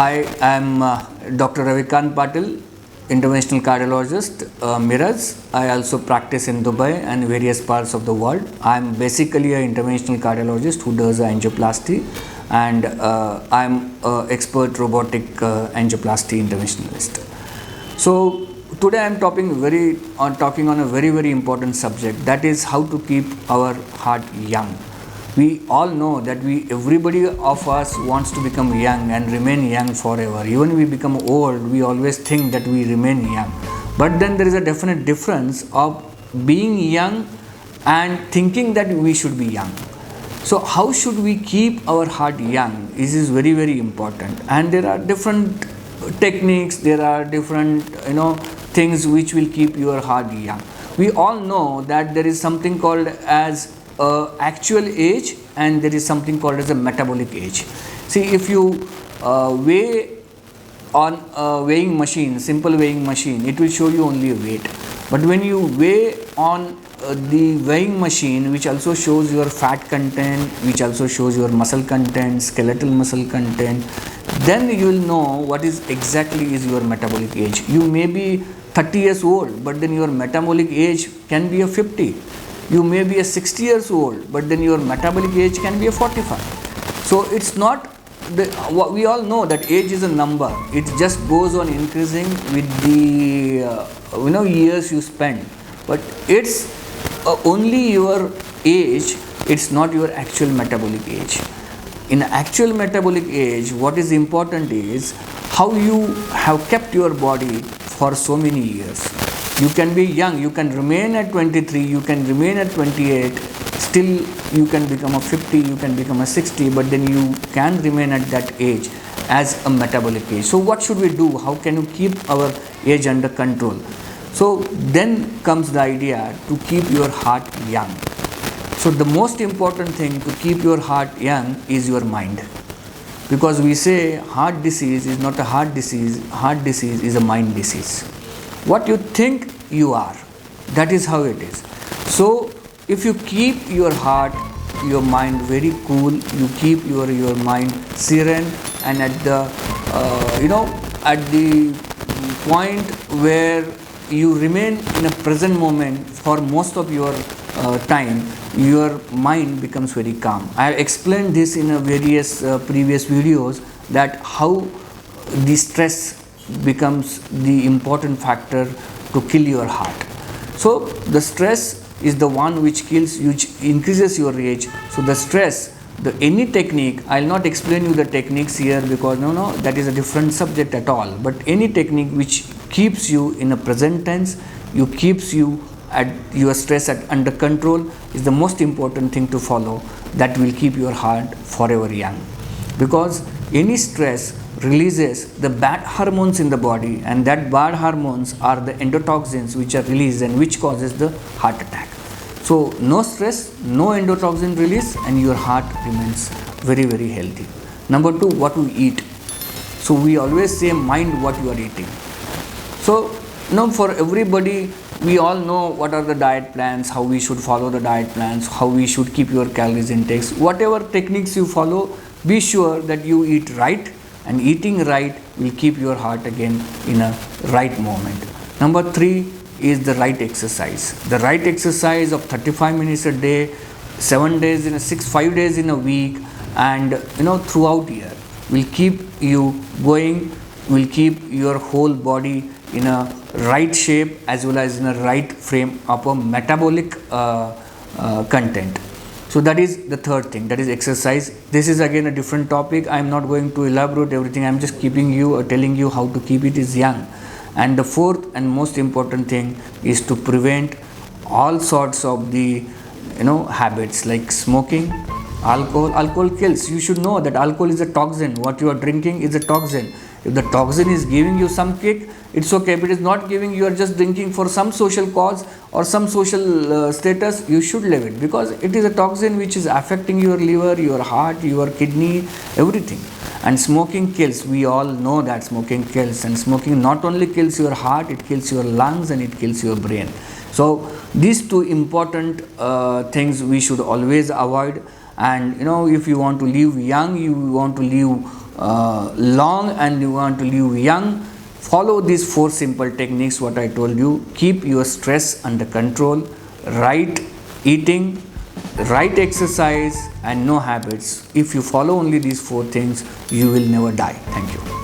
Hi, I'm Dr. Ravikant Patil, Interventional Cardiologist, Miraj. I also practice in Dubai and various parts of the world. I'm basically an interventional cardiologist who does angioplasty, and I'm an expert robotic angioplasty interventionalist. So today I'm talking on a very important subject, that is how to keep our heart young. We all know that everybody of us wants to become young and remain young forever. Even we become old, we always think that we remain young. But then there is a definite difference of being young and thinking that we should be young. So how should we keep our heart young? This is very important. And there are different techniques, there are different things which will keep your heart young. We all know that there is something called as actual age, and there is something called as a metabolic age. See, if you weigh on a weighing machine, simple weighing machine, it will show you only a weight. But when you weigh on the weighing machine, which also shows your fat content, which also shows your muscle content, skeletal muscle content, then you will know what is exactly is your metabolic age. You may be 30 years old, but then your metabolic age can be a 50. You may be a 60 years old, but then your metabolic age can be a 45. So it's not, we all know that age is a number. It just goes on increasing with the years you spend. But it's only your age, it's not your actual metabolic age. In actual metabolic age, what is important is how you have kept your body for so many years. You can be young, you can remain at 23, you can remain at 28, still you can become a 50, you can become a 60, but then you can remain at that age as a metabolic age. So what should we do? How can you keep our age under control? So then comes the idea to keep your heart young. So the most important thing to keep your heart young is your mind. Because we say heart disease is not a heart disease is a mind disease. What you think you are, that is how it is. So if you keep your heart, your mind very cool, you keep your mind serene, and at the at the point where you remain in a present moment for most of your time, your mind becomes very calm. I have explained this in a various previous videos, that how the stress becomes the important factor to kill your heart. So the stress is the one which kills, which increases your age. So the stress, any technique, I will not explain you the techniques here because that is a different subject at all. But any technique which keeps you in a present tense, keeps you at your stress under control, is the most important thing to follow. That will keep your heart forever young. Because any stress releases the bad hormones in the body, and that bad hormones are the endotoxins which are released and which causes the heart attack. So no stress, no endotoxin release, and your heart remains very healthy. Number 2, what we eat. So we always say mind what you are eating. So for everybody, we all know what are the diet plans, how we should follow the diet plans, how we should keep your calories intakes. Whatever techniques you follow, be sure that you eat right, and eating right will keep your heart again in a right moment. Number 3 is the right exercise. The right exercise of 35 minutes a day, 5 days in a week, and throughout year will keep you going, will keep your whole body in a right shape as well as in a right frame of a metabolic content. So that is the third thing, that is exercise. This is again a different topic. I am not going to elaborate everything. I am just telling you how to keep it is young. And the fourth and most important thing is to prevent all sorts of the habits like smoking, alcohol. Alcohol kills. You should know that alcohol is a toxin. What you are drinking is a toxin. If the toxin is giving you some kick, it's okay. If it is not giving, you are just drinking for some social cause or some social status, you should leave it, because it is a toxin which is affecting your liver, your heart, your kidney, everything. And smoking kills. We all know that smoking kills, and smoking not only kills your heart, it kills your lungs and it kills your brain. So these two important things we should always avoid. And if you want to live young, you want to live long and you want to live young, follow these 4 simple techniques what I told you. Keep your stress under control, right eating, right exercise and no habits. If you follow only these 4 things, you will never die. Thank you.